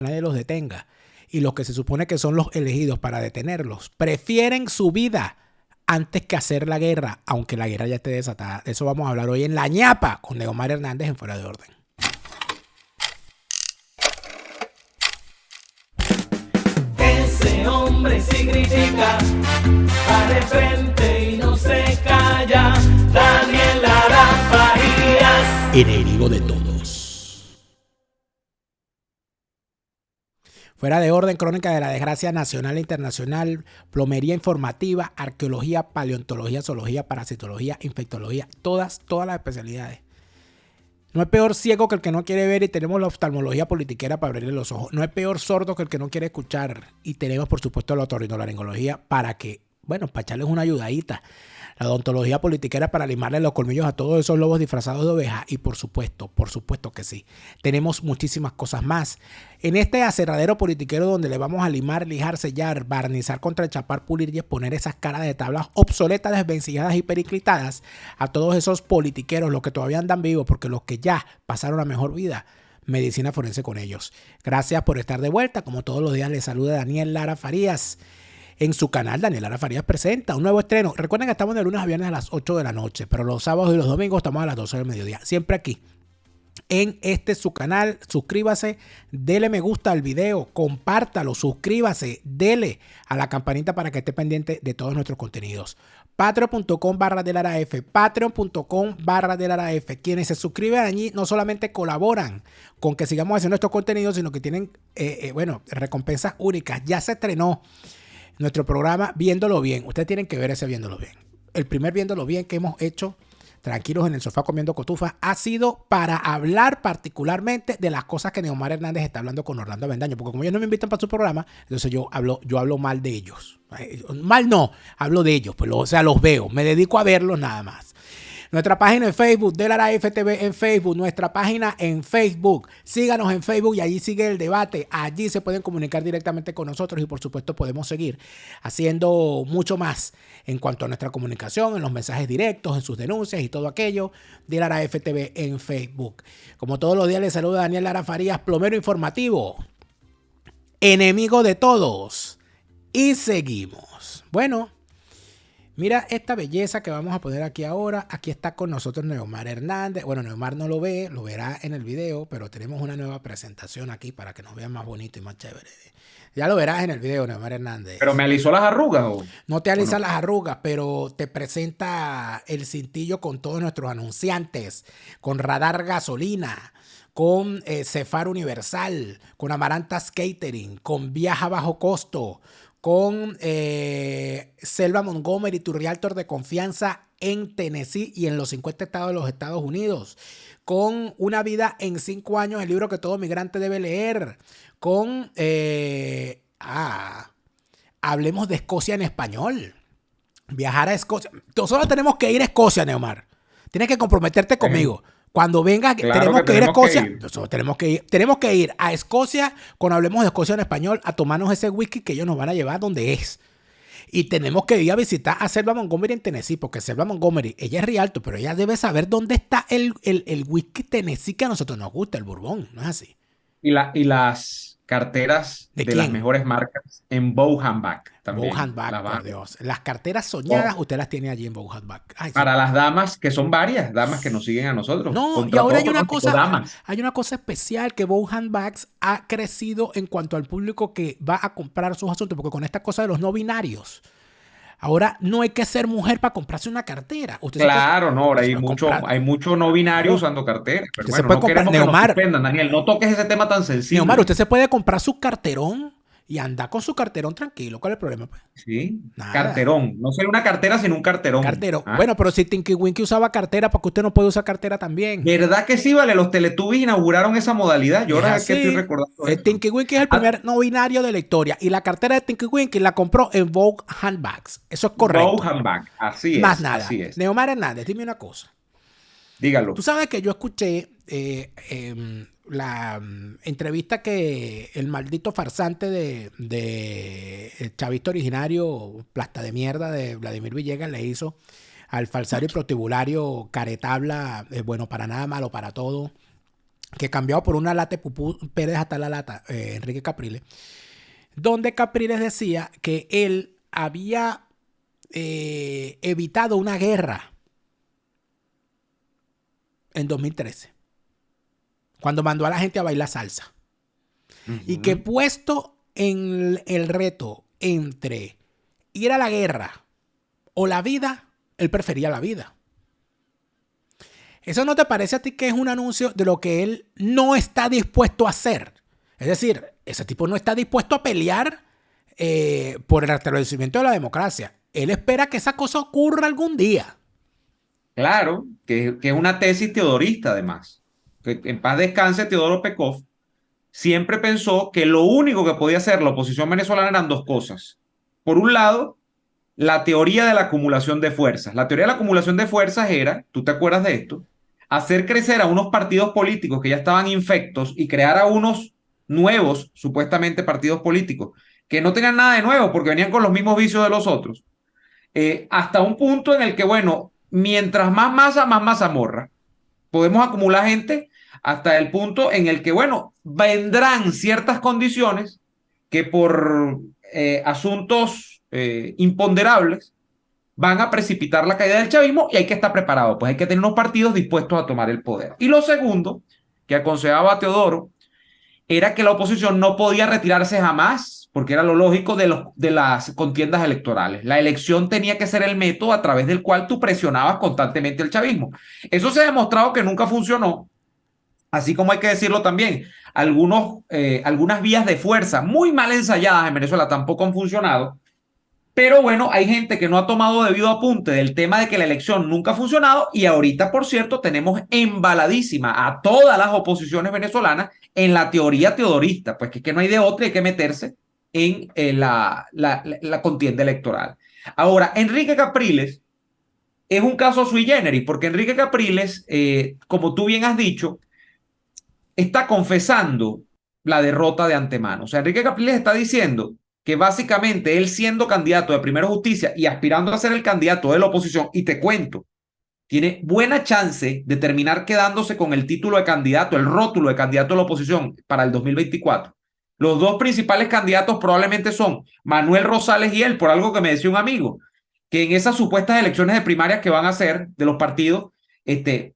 nadie los detenga. Y los que se supone que son los elegidos para detenerlos prefieren su vida antes que hacer la guerra, aunque la guerra ya esté desatada. De eso vamos a hablar hoy en La Ñapa con Neomar Hernández en Fuera de Orden. Ese hombre sí critica, va de frente y no se calla. Daniel Lara Farías, Enemigo de todos. Fuera de Orden, crónica de la desgracia nacional e internacional, plomería informativa, arqueología, paleontología, zoología, parasitología, infectología, todas las especialidades. No es peor ciego que el que no quiere ver y tenemos la oftalmología politiquera para abrirle los ojos. No es peor sordo que el que no quiere escuchar y tenemos, por supuesto, la otorrinolaringología para que, bueno, para echarles una ayudadita. La odontología politiquera para limarle los colmillos a todos esos lobos disfrazados de oveja. Y por supuesto que sí. Tenemos muchísimas cosas más. En este aserradero politiquero donde le vamos a limar, lijar, sellar, barnizar, contrachapar, pulir y exponer esas caras de tablas obsoletas, desvencijadas y periclitadas a todos esos politiqueros, los que todavía andan vivos, porque los que ya pasaron la mejor vida, medicina forense con ellos. Gracias por estar de vuelta. Como todos los días les saluda Daniel Lara Farías. En su canal, Daniel Lara Farías presenta un nuevo estreno. Recuerden que estamos de lunes a viernes a las 8 de la noche, pero los sábados y los domingos estamos a las 12 del mediodía. Siempre aquí, en su canal. Suscríbase, dele me gusta al video, compártalo, suscríbase, dele a la campanita para que esté pendiente de todos nuestros contenidos. Patreon.com/DelaraF, Patreon.com/DelaraF. Quienes se suscriben allí no solamente colaboran con que sigamos haciendo estos contenidos, sino que tienen, recompensas únicas. Ya se estrenó nuestro programa Viéndolo Bien. Ustedes tienen que ver ese Viéndolo Bien. El primer Viéndolo Bien que hemos hecho, tranquilos en el sofá comiendo cotufas, ha sido para hablar particularmente de las cosas que Neomar Hernández está hablando con Orlando Avendaño. Porque como ellos no me invitan para su programa, entonces yo hablo mal de ellos. Mal no, hablo de ellos. Pues los veo. Me dedico a verlos nada más. Nuestra página en Facebook, DelaraF TV en Facebook, nuestra página en Facebook. Síganos en Facebook y allí sigue el debate. Allí se pueden comunicar directamente con nosotros y por supuesto podemos seguir haciendo mucho más en cuanto a nuestra comunicación, en los mensajes directos, en sus denuncias y todo aquello. DelaraF TV en Facebook. Como todos los días les saluda Daniel Lara Farías, plomero informativo, enemigo de todos. Y seguimos. Bueno, mira esta belleza que vamos a poner aquí ahora. Aquí está con nosotros Neomar Hernández. Bueno, Neomar no lo ve, lo verá en el video, pero tenemos una nueva presentación aquí para que nos vean más bonito y más chévere. Ya lo verás en el video, Neomar Hernández. ¿Pero me alisó las arrugas o? No te alisa las arrugas, pero te presenta el cintillo con todos nuestros anunciantes, con Radar Gasolina, con Cefar Universal, con Amarantas Catering, con Viaja Bajo Costo, con Selva Montgomery, tu realtor de confianza en Tennessee y en los 50 estados de los Estados Unidos, con Una vida en 5 años, el libro que todo migrante debe leer, con hablemos de Escocia en español, viajar a Escocia. Nosotros tenemos que ir a Escocia, Neomar. Tienes que comprometerte conmigo. Cuando venga, claro, tenemos que ir a Escocia. Nosotros tenemos que ir a Escocia con Hablemos de Escocia en español a tomarnos ese whisky que ellos nos van a llevar donde es. Y tenemos que ir a visitar a Selva Montgomery en Tennessee, porque Selva Montgomery, ella es Rialto, pero ella debe saber dónde está el whisky Tennessee que a nosotros nos gusta, el Bourbon, ¿no es así? Y las carteras de las mejores marcas en Bow Handbag también. Bow Handbag, por Dios. Las carteras soñadas, usted las tiene allí en Bow Handbag. Para las damas, que son varias damas que nos siguen a nosotros. No, y ahora hay una cosa especial, que Bow Handbags ha crecido en cuanto al público que va a comprar sus asuntos, porque con esta cosa de los no binarios, ahora no hay que ser mujer para comprarse una cartera. Claro, no, ahora hay mucho no binario usando carteras. Pero bueno, se puede comprar, Neomar, Daniel, no toques ese tema tan sensible. Neomar, usted se puede comprar su carterón y anda con su carterón tranquilo. ¿Cuál es el problema, pues? Sí, nada. Carterón. No sería una cartera, sino un carterón. Carterón. Bueno, pero si Tinky Winky usaba cartera, ¿por qué usted no puede usar cartera también? ¿Verdad que sí, vale? Los Teletubbies inauguraron esa modalidad. Yo ahora es que estoy recordando el Tinky Winky es el primer no binario de la historia. Y la cartera de Tinky Winky la compró en Vogue Handbags. Eso es correcto. Vogue Handbag, así es. Más nada. Así es. Neomar Hernández, dime una cosa. Dígalo. Tú sabes que yo escuché la entrevista que el maldito farsante de el chavista originario, plasta de mierda de Vladimir Villegas le hizo al falsario y protibulario caretabla, bueno para nada, malo para todo, que cambiado por una lata de pupú Pérez hasta la lata, Enrique Capriles, donde Capriles decía que él había evitado una guerra en 2013, cuando mandó a la gente a bailar salsa. Y que puesto en el reto entre ir a la guerra o la vida, él prefería la vida. ¿Eso no te parece a ti que es un anuncio de lo que él no está dispuesto a hacer? Es decir, ese tipo no está dispuesto a pelear por el restablecimiento de la democracia. Él espera que esa cosa ocurra algún día. Claro, que es una tesis teodorista además. Que en paz descanse Teodoro Pekov, siempre pensó que lo único que podía hacer la oposición venezolana eran dos cosas. Por un lado, la teoría de la acumulación de fuerzas. La teoría de la acumulación de fuerzas era, ¿tú te acuerdas de esto? Hacer crecer a unos partidos políticos que ya estaban infectos y crear a unos nuevos, supuestamente partidos políticos, que no tenían nada de nuevo porque venían con los mismos vicios de los otros. Hasta un punto en el que, bueno, mientras más masa morra. Podemos acumular gente hasta el punto en el que, bueno, vendrán ciertas condiciones que por asuntos imponderables van a precipitar la caída del chavismo y hay que estar preparado, pues hay que tener unos partidos dispuestos a tomar el poder. Y lo segundo que aconsejaba a Teodoro era que la oposición no podía retirarse jamás, porque era lo lógico de las contiendas electorales. La elección tenía que ser el método a través del cual tú presionabas constantemente el chavismo. Eso se ha demostrado que nunca funcionó, así como hay que decirlo también. Algunas vías de fuerza muy mal ensayadas en Venezuela tampoco han funcionado. Pero bueno, hay gente que no ha tomado debido apunte del tema de que la elección nunca ha funcionado y ahorita, por cierto, tenemos embaladísima a todas las oposiciones venezolanas en la teoría teodorista, pues que no hay de otra, hay que meterse en la contienda electoral. Ahora, Enrique Capriles es un caso sui generis, porque Enrique Capriles, como tú bien has dicho, está confesando la derrota de antemano. O sea, Enrique Capriles está diciendo que básicamente él siendo candidato de Primero Justicia y aspirando a ser el candidato de la oposición, y te cuento, tiene buena chance de terminar quedándose con el título de candidato, el rótulo de candidato de la oposición para el 2024. Los dos principales candidatos probablemente son Manuel Rosales y él, por algo que me decía un amigo, que en esas supuestas elecciones de primarias que van a hacer de los partidos,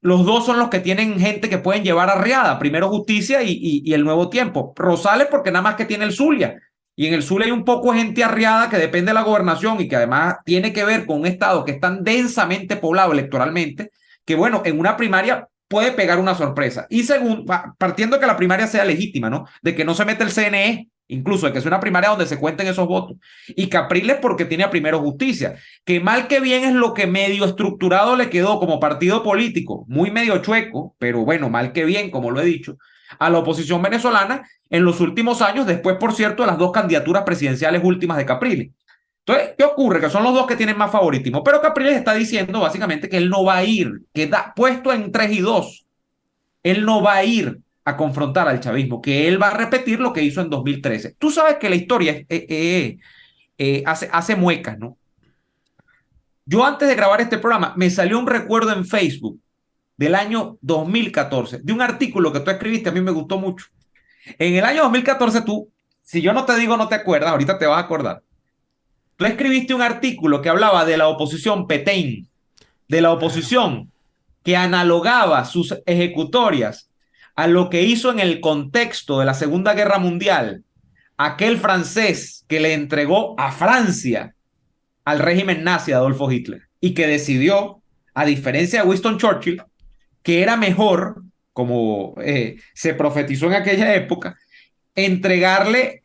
los dos son los que tienen gente que pueden llevar arreada, Primero Justicia y el Nuevo Tiempo. Rosales porque nada más que tiene el Zulia, y en el Zulia hay un poco de gente arriada que depende de la gobernación y que además tiene que ver con un estado que es tan densamente poblado electoralmente que, bueno, en una primaria puede pegar una sorpresa. Y segundo, partiendo de que la primaria sea legítima, ¿no? De que no se mete el CNE, incluso de que sea una primaria donde se cuenten esos votos. Y Capriles porque tiene a Primero Justicia, que mal que bien es lo que medio estructurado le quedó como partido político, muy medio chueco, pero bueno, mal que bien, como lo he dicho, a la oposición venezolana en los últimos años, después, por cierto, de las dos candidaturas presidenciales últimas de Capriles. Entonces, ¿qué ocurre? Que son los dos que tienen más favoritismo, pero Capriles está diciendo básicamente que él no va a ir, queda puesto en 3 y 2, él no va a ir a confrontar al chavismo, que él va a repetir lo que hizo en 2013. Tú sabes que la historia hace muecas, ¿no? Yo antes de grabar este programa me salió un recuerdo en Facebook del año 2014, de un artículo que tú escribiste, a mí me gustó mucho. En el año 2014 tú, si yo no te digo no te acuerdas, ahorita te vas a acordar. Tú escribiste un artículo que hablaba de la oposición Petain, de la oposición que analogaba sus ejecutorias a lo que hizo en el contexto de la Segunda Guerra Mundial aquel francés que le entregó a Francia al régimen nazi de Adolfo Hitler y que decidió, a diferencia de Winston Churchill, que era mejor, como se profetizó en aquella época, entregarle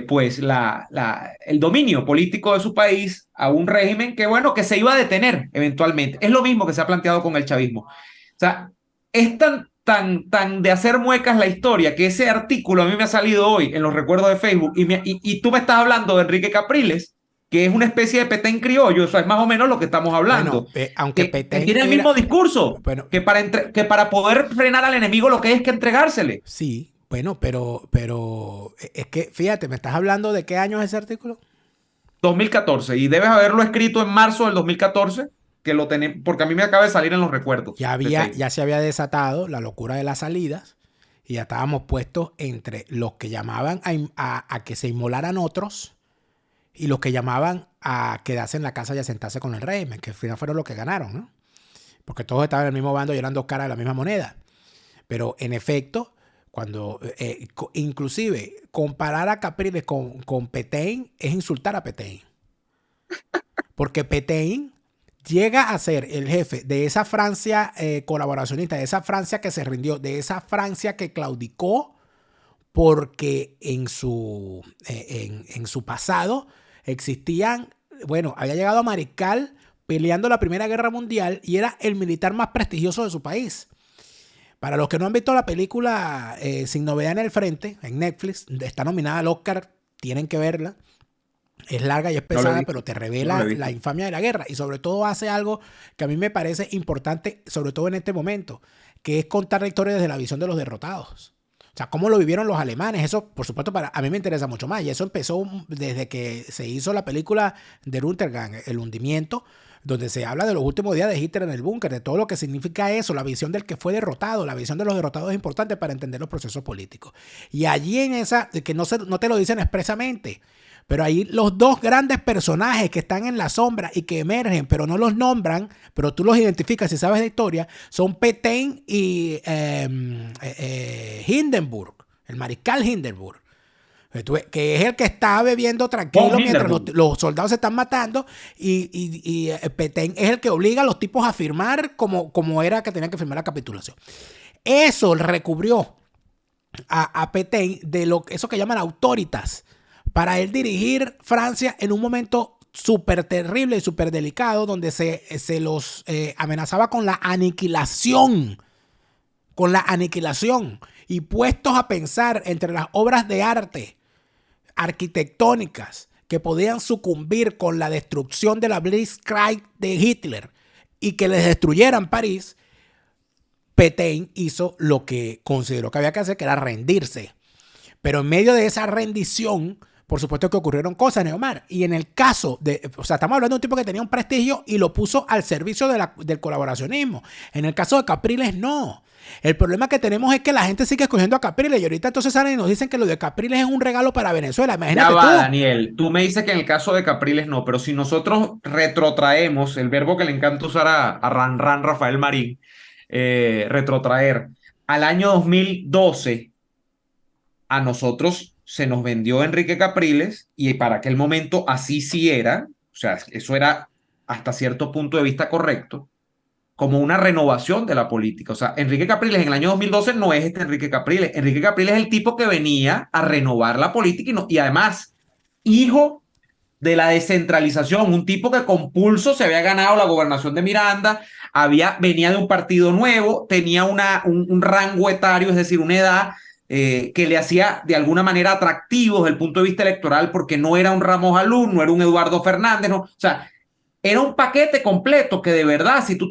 pues el dominio político de su país a un régimen que, bueno, que se iba a detener eventualmente. Es lo mismo que se ha planteado con el chavismo. O sea, es tan de hacer muecas la historia que ese artículo a mí me ha salido hoy en los recuerdos de Facebook y tú me estás hablando de Enrique Capriles, que es una especie de Petén criollo. Eso es más o menos lo que estamos hablando. Bueno, aunque Petén tiene el mismo discurso, bueno, que para poder frenar al enemigo lo que es que entregársele. Sí, bueno, pero es que, fíjate, ¿me estás hablando de qué año es ese artículo? 2014, y debes haberlo escrito en marzo del 2014, que lo tenemos, porque a mí me acaba de salir en los recuerdos. Ya se había desatado la locura de las salidas y ya estábamos puestos entre los que llamaban a que se inmolaran otros y los que llamaban a quedarse en la casa y a sentarse con el régimen, que al final fueron los que ganaron, ¿no? Porque todos estaban en el mismo bando y eran dos caras de la misma moneda. Pero en efecto, cuando inclusive comparar a Capriles con Petain es insultar a Petain. Porque Petain llega a ser el jefe de esa Francia colaboracionista, de esa Francia que se rindió, de esa Francia que claudicó porque en su pasado existían, bueno, había llegado a mariscal peleando la Primera Guerra Mundial y era el militar más prestigioso de su país. Para los que no han visto la película Sin Novedad en el Frente, en Netflix, está nominada al Oscar, tienen que verla. Es larga y es pesada, pero te revela la infamia de la guerra. Y sobre todo hace algo que a mí me parece importante, sobre todo en este momento, que es contar la historia desde la visión de los derrotados. O sea, cómo lo vivieron los alemanes. Eso, por supuesto, a mí me interesa mucho más. Y eso empezó desde que se hizo la película de Untergang, El hundimiento, donde se habla de los últimos días de Hitler en el búnker, de todo lo que significa eso, la visión del que fue derrotado. La visión de los derrotados es importante para entender los procesos políticos. Y allí en esa, que no te lo dicen expresamente, pero ahí los dos grandes personajes que están en la sombra y que emergen, pero no los nombran, pero tú los identificas si sabes de historia, son Petain y Hindenburg, el mariscal Hindenburg, que es el que está bebiendo tranquilo mientras los soldados se están matando, y Petain es el que obliga a los tipos a firmar como era que tenían que firmar la capitulación. Eso recubrió a Petain de eso que llaman autoritas, para él dirigir Francia en un momento súper terrible y súper delicado, donde se los amenazaba con la aniquilación. Y puestos a pensar entre las obras de arte arquitectónicas que podían sucumbir con la destrucción de la Blitzkrieg de Hitler y que les destruyeran París, Petain hizo lo que consideró que había que hacer, que era rendirse. Pero en medio de esa rendición, por supuesto que ocurrieron cosas, Neomar. Y en el caso estamos hablando de un tipo que tenía un prestigio y lo puso al servicio del colaboracionismo. En el caso de Capriles, no. El problema que tenemos es que la gente sigue escogiendo a Capriles y ahorita entonces salen y nos dicen que lo de Capriles es un regalo para Venezuela. Imagínate tú. Daniel, tú me dices que en el caso de Capriles no, pero si nosotros retrotraemos el verbo que le encanta usar a Rafael Marín, retrotraer al año 2012, a nosotros se nos vendió Enrique Capriles y para aquel momento así sí era, o sea, eso era hasta cierto punto de vista correcto, como una renovación de la política. O sea, Enrique Capriles en el año 2012 no es este Enrique Capriles. Enrique Capriles es el tipo que venía a renovar la política y además, hijo de la descentralización, un tipo que con pulso se había ganado la gobernación de Miranda, venía de un partido nuevo, tenía un rango etario, es decir, una edad que le hacía de alguna manera atractivo desde el punto de vista electoral, porque no era un Ramos Alum, no era un Eduardo Fernández, no, o sea, era un paquete completo que de verdad, si tú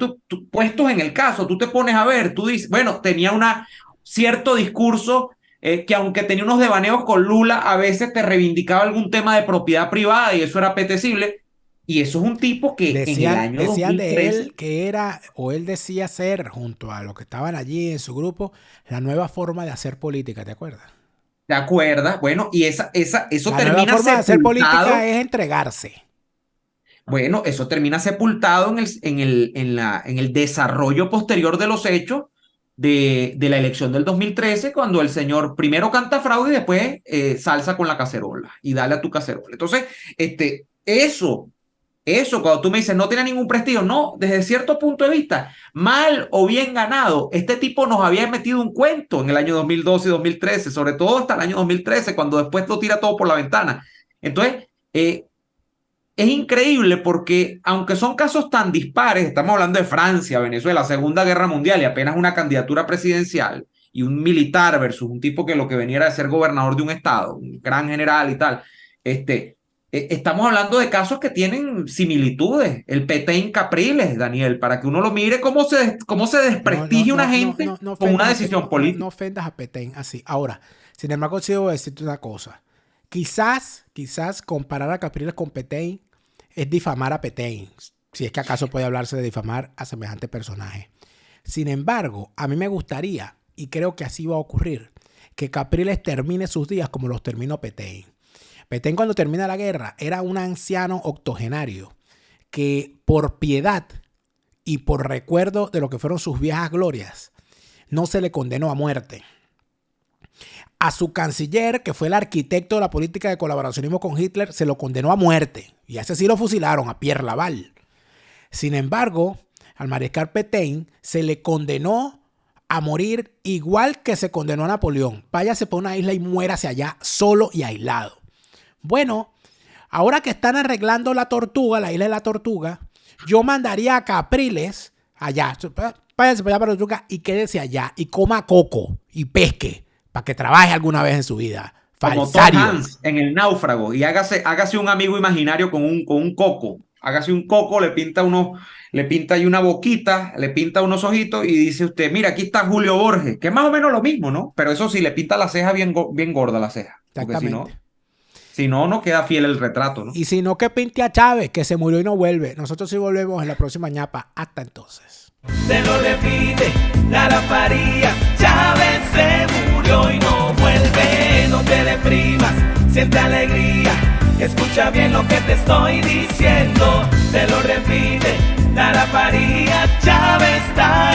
puestos en el caso, tú te pones a ver, tú dices, bueno, tenía cierto discurso que aunque tenía unos devaneos con Lula, a veces te reivindicaba algún tema de propiedad privada y eso era apetecible. Y eso es un tipo que decían, en el año decían 2013, de él que era, o él decía ser, junto a los que estaban allí en su grupo, la nueva forma de hacer política, ¿te acuerdas? ¿te acuerdas? Bueno, y eso la termina nueva forma de hacer sepultado. política es entregarse. Bueno, eso termina sepultado en el desarrollo posterior de los hechos de la elección del 2013, cuando el señor primero canta fraude y después salsa con la cacerola y dale a tu cacerola. Entonces, eso, cuando tú me dices no tiene ningún prestigio, no, desde cierto punto de vista, mal o bien ganado, este tipo nos había metido un cuento en el año 2012 y 2013, sobre todo hasta el año 2013, cuando después lo tira todo por la ventana. Entonces, es increíble porque, aunque son casos tan dispares, estamos hablando de Francia, Venezuela, Segunda Guerra Mundial y apenas una candidatura presidencial y un militar versus un tipo que lo que venía era de ser gobernador de un estado, un gran general y tal, estamos hablando de casos que tienen similitudes. El Petain Capriles, Daniel, para que uno lo mire cómo se desprestigia una gente con una decisión política. No ofendas a Petain así. Ahora, sin embargo, sí voy a decirte una cosa. Quizás comparar a Capriles con Petain es difamar a Petain, si es que acaso puede hablarse de difamar a semejante personaje. Sin embargo, a mí me gustaría y creo que así va a ocurrir, que Capriles termine sus días como los terminó Petain. Petain, cuando termina la guerra, era un anciano octogenario que por piedad y por recuerdo de lo que fueron sus viejas glorias, no se le condenó a muerte. A su canciller, que fue el arquitecto de la política de colaboracionismo con Hitler, se lo condenó a muerte. Y a ese sí lo fusilaron, a Pierre Laval. Sin embargo, al mariscal Petain se le condenó a morir igual que se condenó a Napoleón. Váyase por una isla y muérase allá, solo y aislado. Bueno, ahora que están arreglando la Tortuga, la isla de la Tortuga, yo mandaría a Capriles allá. Váyase para allá para la Tortuga y quédese allá y coma coco y pesque para que trabaje alguna vez en su vida. Falsario. Como Tom Hanks en El Náufrago, y hágase un amigo imaginario con un coco. Hágase un coco, le pinta ahí una boquita, le pinta unos ojitos y dice usted, mira, aquí está Julio Borges, que es más o menos lo mismo, ¿no? Pero eso sí, le pinta la ceja bien gorda la ceja. Porque si no, no queda fiel el retrato, ¿no? Y si no, que pinte a Chávez, que se murió y no vuelve. Nosotros sí volvemos en la próxima ñapa. Hasta entonces. Se lo repite Lara Farías, Chávez se murió y no vuelve. No te deprimas, siente alegría, escucha bien lo que te estoy diciendo. Se lo repite Lara Farías, Chávez está